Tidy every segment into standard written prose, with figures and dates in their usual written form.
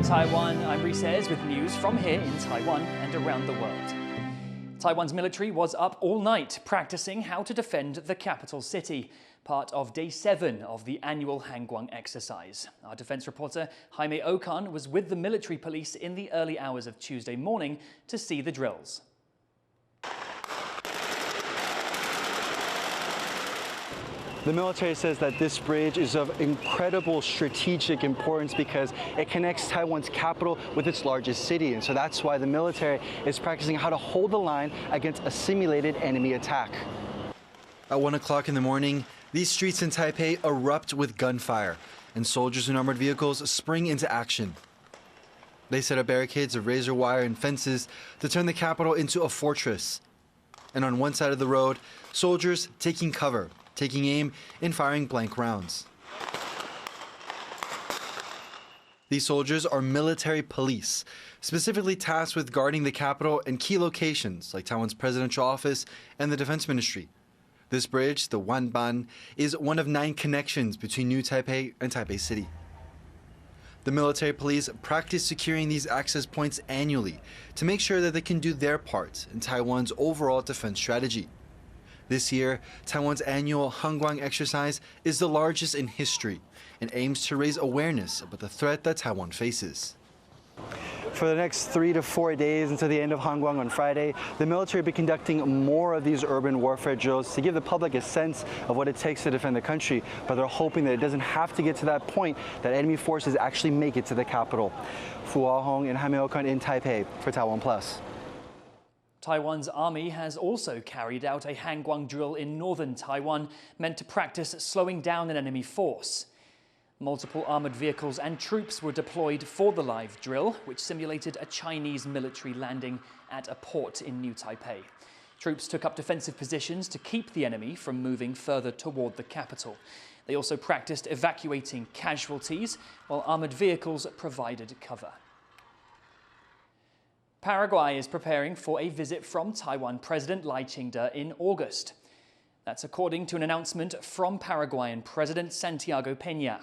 Taiwan, I'm Reece with news from here in Taiwan and around the world. Taiwan's military was up all night practicing how to defend the capital city, part of Day 7 of the annual Hangguang exercise. Our defense reporter Jaime Okan was with the military police in the early hours of Tuesday morning to see the drills. The military says that this bridge is of incredible strategic importance because it connects Taiwan's capital with its largest city. And so that's why the military is practicing how to hold the line against a simulated enemy attack. At 1 o'clock in the morning, these streets in Taipei erupt with gunfire, and soldiers in armored vehicles spring into action. They set up barricades of razor wire and fences to turn the capital into a fortress. And on one side of the road, soldiers taking cover, taking aim and firing blank rounds. These soldiers are military police, specifically tasked with guarding the capital and key locations like Taiwan's presidential office and the defense ministry. This bridge, the Wanban, is one of 9 connections between New Taipei and Taipei City. The military police practice securing these access points annually to make sure that they can do their part in Taiwan's overall defense strategy. This year, Taiwan's annual Hangguang exercise is the largest in history and aims to raise awareness about the threat that Taiwan faces. For the next 3 to 4 days until the end of Hangguang on Friday, the military will be conducting more of these urban warfare drills to give the public a sense of what it takes to defend the country, but they're hoping that it doesn't have to get to that point that enemy forces actually make it to the capital. Fu Hong and Jaime Okan in Taipei for TaiwanPlus. Taiwan's army has also carried out a Hangguang drill in northern Taiwan, meant to practice slowing down an enemy force. Multiple armored vehicles and troops were deployed for the live drill, which simulated a Chinese military landing at a port in New Taipei. Troops took up defensive positions to keep the enemy from moving further toward the capital. They also practiced evacuating casualties, while armored vehicles provided cover. Paraguay is preparing for a visit from Taiwan President Ching-te in August. That's according to an announcement from Paraguayan President Santiago Peña.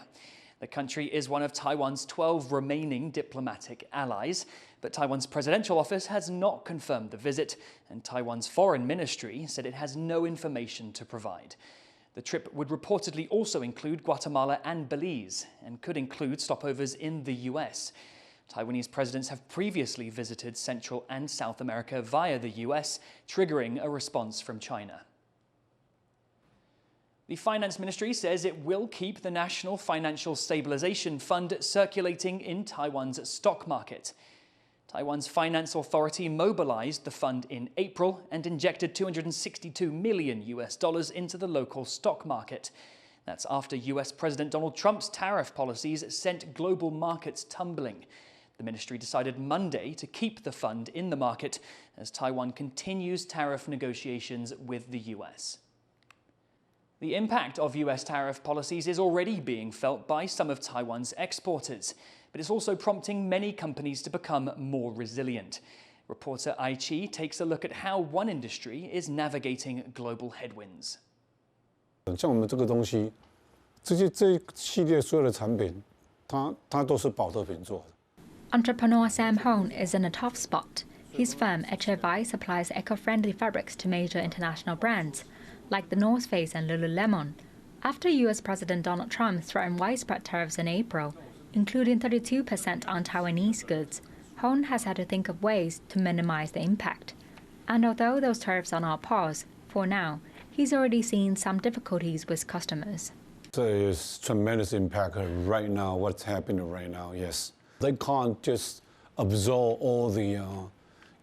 The country is one of Taiwan's 12 remaining diplomatic allies, but Taiwan's presidential office has not confirmed the visit, and Taiwan's foreign ministry said it has no information to provide. The trip would reportedly also include Guatemala and Belize, and could include stopovers in the US. Taiwanese presidents have previously visited Central and South America via the US, triggering a response from China. The Finance Ministry says it will keep the National Financial Stabilization Fund circulating in Taiwan's stock market. Taiwan's finance authority mobilized the fund in April and injected $262 million into the local stock market. That's after US President Donald Trump's tariff policies sent global markets tumbling. The ministry decided Monday to keep the fund in the market as Taiwan continues tariff negotiations with the US. The impact of US tariff policies is already being felt by some of Taiwan's exporters, but it's also prompting many companies to become more resilient. Reporter Ayers takes a look at how one industry is navigating global headwinds. 像我们这个东西，这一系列所有的产品，它都是保特瓶做的。 Entrepreneur Sam Hone is in a tough spot. His firm, HFI, supplies eco-friendly fabrics to major international brands, like the North Face and Lululemon. After US President Donald Trump threatened widespread tariffs in April, including 32% on Taiwanese goods, Hone has had to think of ways to minimize the impact. And although those tariffs are not paused, for now, he's already seen some difficulties with customers. There is tremendous impact right now, what's happening right now, yes. They can't just absorb all the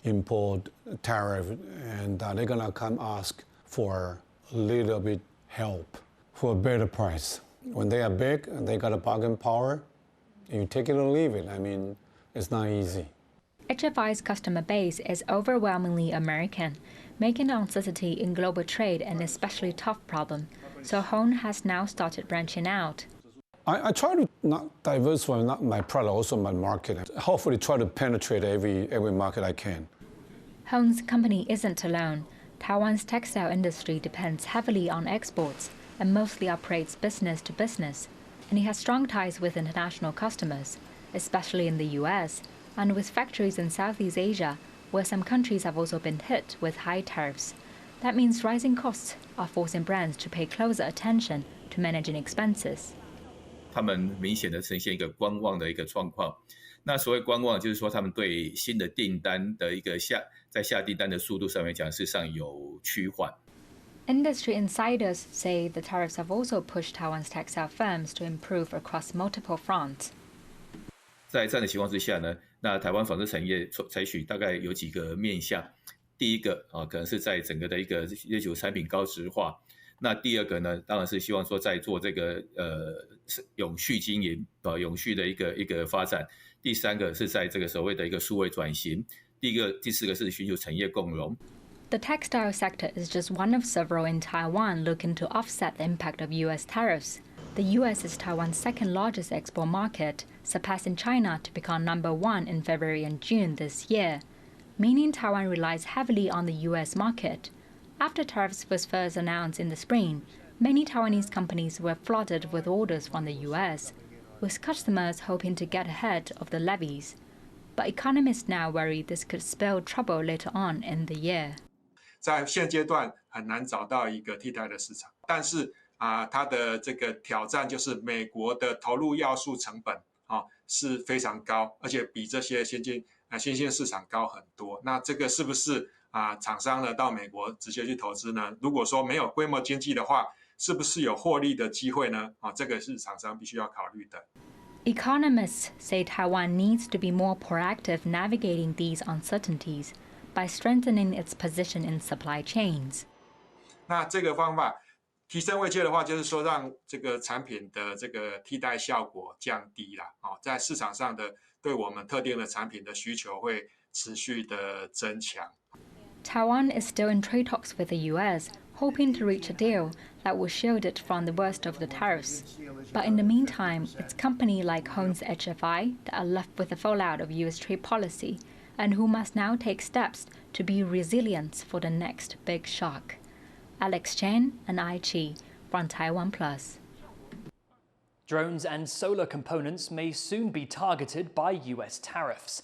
import tariff, and they're going to come ask for a little bit help for a better price. When they are big and they got a bargain power, you take it or leave it. I mean, it's not easy. HFI's customer base is overwhelmingly American, making uncertainty in global trade an especially tough problem. So Hone has now started branching out. I try to not diversify not my product, also my market. Hopefully try to penetrate every market I can. Hone's company isn't alone. Taiwan's textile industry depends heavily on exports and mostly operates business to business, and he has strong ties with international customers. especially in the US, and with factories in Southeast Asia, where some countries have also been hit with high tariffs. That means rising costs are forcing brands to pay closer attention to managing expenses. 他们明显的呈现一个观望的一个状况。那所谓观望，就是说他们对新的订单的一个在下订单的速度上面讲，事实上有趋缓。Industry insiders say the tariffs have also pushed Taiwan's textile firms to improve across multiple fronts. 在这样的情况之下呢，那台湾纺织产业采取大概有几个面向。第一个可能是在整个的一个追求产品高质化。那第二个呢，当然是希望说在做这个永续经营永续的一个发展。第三个是在这个所谓的一个数位转型。第四个是寻求产业共荣。The textile sector is just one of several in Taiwan looking to offset the impact of U.S. tariffs. The U.S. is Taiwan's second largest export market, surpassing China to become number one in February and June this year, meaning Taiwan relies heavily on the U.S. market. After tariffs was first announced in the spring, many Taiwanese companies were flooded with orders from the U.S., with customers hoping to get ahead of the levies. But economists now worry this could spell trouble later on in the year. 在现阶段很难找到一个替代的市场，但是它的这个挑战就是美国的投入要素成本是非常高，而且比这些新兴市场高很多。那这个是不是厂商呢到美国直接去投资呢？如果说没有规模经济的话，是不是有获利的机会呢？这个是厂商必须要考虑的。Economists say Taiwan needs to be more proactive navigating these uncertainties by strengthening its position in supply chains. 那这个方法提升位阶的话，就是说让这个产品的这个替代效果降低啦，在市场上的对我们特定的产品的需求会持续的增强。Taiwan is still in trade talks with the U.S., hoping to reach a deal that will shield it from the worst of the tariffs. But in the meantime, it's companies like Hong's HFI that are left with the fallout of U.S. trade policy and who must now take steps to be resilient for the next big shock. Alex Chen and Ai Chi from TaiwanPlus. Drones and solar components may soon be targeted by US tariffs.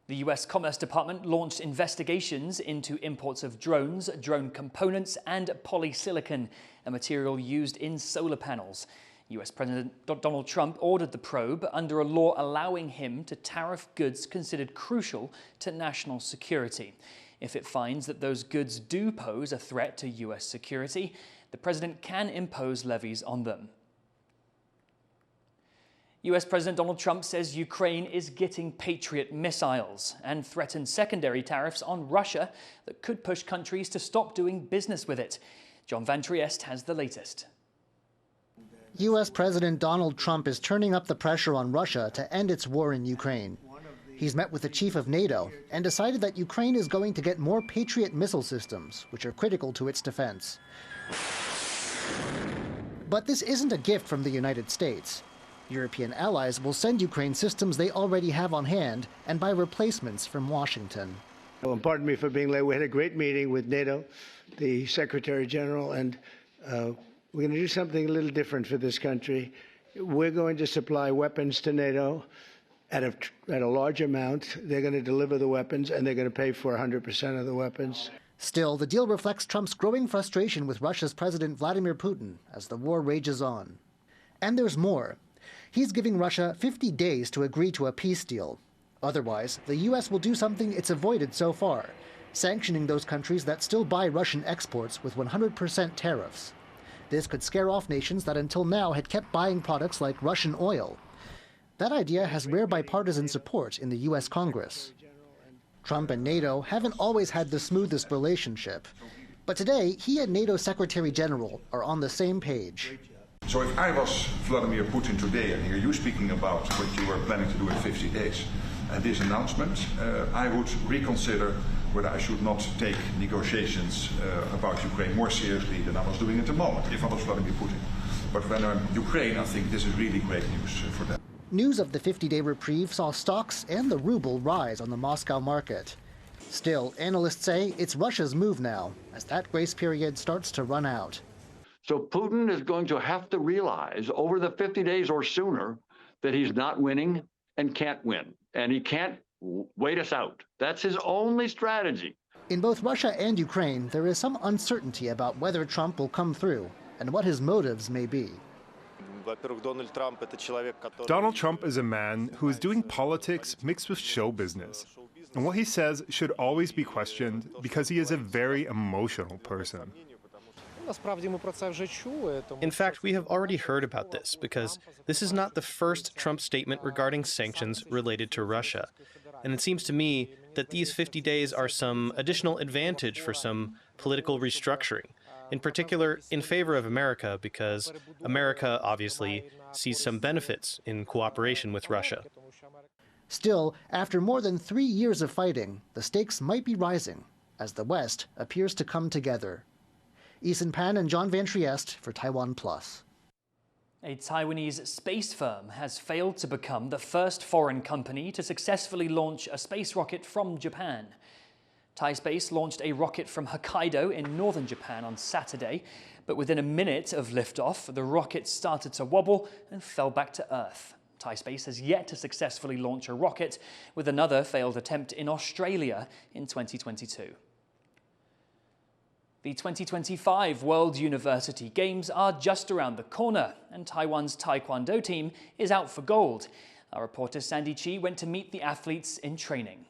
The US Commerce Department launched investigations into imports of drones, drone components, and polysilicon, a material used in solar panels. US President Donald Trump ordered the probe under a law allowing him to tariff goods considered crucial to national security. If it finds that those goods do pose a threat to US security, the president can impose levies on them. US President Donald Trump says Ukraine is getting Patriot missiles and threatens secondary tariffs on Russia that could push countries to stop doing business with it. John Van Trieste has the latest. US President Donald Trump is turning up the pressure on Russia to end its war in Ukraine. He's met with the chief of NATO and decided that Ukraine is going to get more Patriot missile systems, which are critical to its defense. But this isn't a gift from the United States. European allies will send Ukraine systems they already have on hand and buy replacements from Washington. Well, pardon me for being late. We had a great meeting with NATO, the Secretary General, and we're going to do something a little different for this country. We're going to supply weapons to NATO at a large amount. They're going to deliver the weapons, and they're going to pay for 100% of the weapons. Still, the deal reflects Trump's growing frustration with Russia's President Vladimir Putin as the war rages on. And there's more. He's giving Russia 50 days to agree to a peace deal. Otherwise, the U.S. will do something it's avoided so far, sanctioning those countries that still buy Russian exports with 100% tariffs. This could scare off nations that until now had kept buying products like Russian oil. That idea has rare bipartisan support in the U.S. Congress. Trump and NATO haven't always had the smoothest relationship, but today he and NATO Secretary General are on the same page. So if I was Vladimir Putin today and hear you speaking about what you were planning to do in 50 days and this announcement, I would reconsider whether I should not take negotiations about Ukraine more seriously than I was doing at the moment, if I was Vladimir Putin. But when I'm Ukraine, I think this is really great news for them. News of the 50-day reprieve saw stocks and the ruble rise on the Moscow market. Still, analysts say it's Russia's move now, as that grace period starts to run out. So Putin is going to have to realize over the 50 days or sooner that he's not winning and can't win. And he can't wait us out. That's his only strategy. In both Russia and Ukraine, there is some uncertainty about whether Trump will come through and what his motives may be. Donald Trump is a man who is doing politics mixed with show business. And what he says should always be questioned because he is a very emotional person. In fact, we have already heard about this because this is not the first Trump statement regarding sanctions related to Russia. And it seems to me that these 50 days are some additional advantage for some political restructuring, in particular in favor of America, because America obviously sees some benefits in cooperation with Russia. Still, after more than 3 years of fighting, the stakes might be rising as the West appears to come together. Ethan Pan and John Van Trieste for TaiwanPlus. A Taiwanese space firm has failed to become the first foreign company to successfully launch a space rocket from Japan. Taipei launched a rocket from Hokkaido in northern Japan on Saturday, but within a minute of liftoff, the rocket started to wobble and fell back to Earth. Taipei has yet to successfully launch a rocket, with another failed attempt in Australia in 2022. The 2025 World University Games are just around the corner, and Taiwan's Taekwondo team is out for gold. Our reporter Sandy Chi went to meet the athletes in training.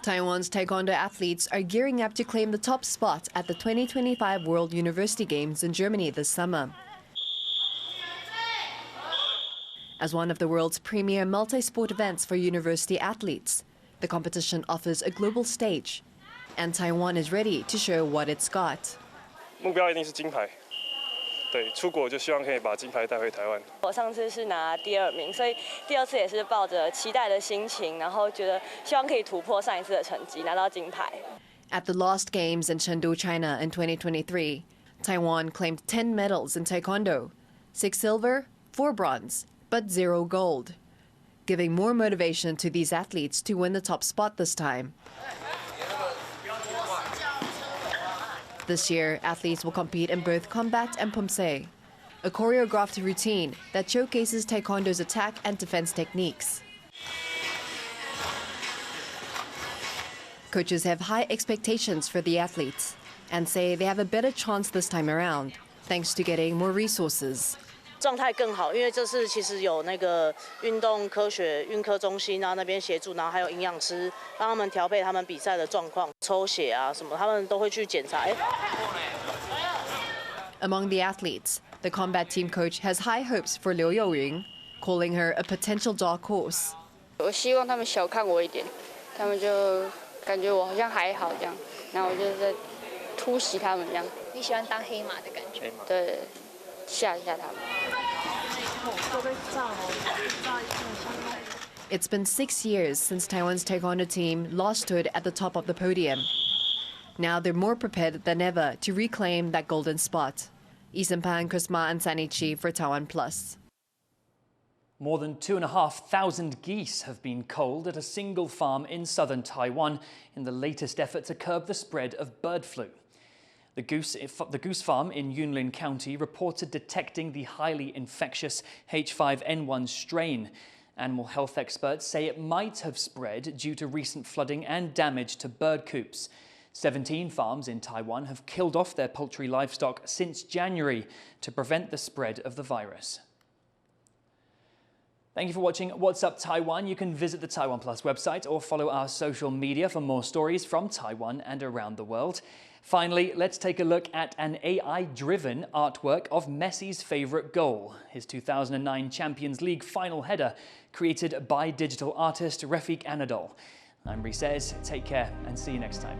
Taiwan's Taekwondo athletes are gearing up to claim the top spot at the 2025 World University Games in Germany this summer. As one of the world's premier multi-sport events for university athletes, the competition offers a global stage, and Taiwan is ready to show what it's got. 目标一定是金牌，对，出国就希望可以把金牌带回台湾。我上次是拿第2名，所以第2次也是抱着期待的心情，然后觉得希望可以突破上一次的成绩，拿到金牌。At the last Games in Chengdu, China in 2023, Taiwan claimed 10 medals in Taekwondo, 6 silver, 4 bronze, but 0 gold, giving more motivation to these athletes to win the top spot this time. This year, athletes will compete in both combat and pumse, a choreographed routine that showcases Taekwondo's attack and defense techniques. Coaches have high expectations for the athletes and say they have a better chance this time around, thanks to getting more resources. 状态更好，因为这次其实有那个运动科学运科中心，然后那边协助，然后还有营养师帮他们调配他们比赛的状况，抽血啊什么，他们都会去检查。Among the athletes, the combat team coach has high hopes for Liu Youying, calling her a potential dark horse. 我希望他们小看我一点，他们就感觉我好像还好这样，然后我就在突袭他们这样。你喜欢当黑马的感觉？对。 吓一下他们。 It's been 6 years since Taiwan's Taekwondo team last stood at the top of the podium. Now they're more prepared than ever to reclaim that golden spot. Isenpan, Kusma and Sanichi for TaiwanPlus. More than 2,500 geese have been culled at a single farm in southern Taiwan in the latest effort to curb the spread of bird flu. The Goose farm in Yunlin County reported detecting the highly infectious H5N1 strain. Animal health experts say it might have spread due to recent flooding and damage to bird coops. 17 farms in Taiwan have killed off their poultry livestock since January to prevent the spread of the virus. Thank you for watching What's Up Taiwan. You can visit the TaiwanPlus website or follow our social media for more stories from Taiwan and around the world. Finally, let's take a look at an AI-driven artwork of Messi's favourite goal, his 2009 Champions League final header, created by digital artist Refik Anadol. I'm Reece. Take care and see you next time.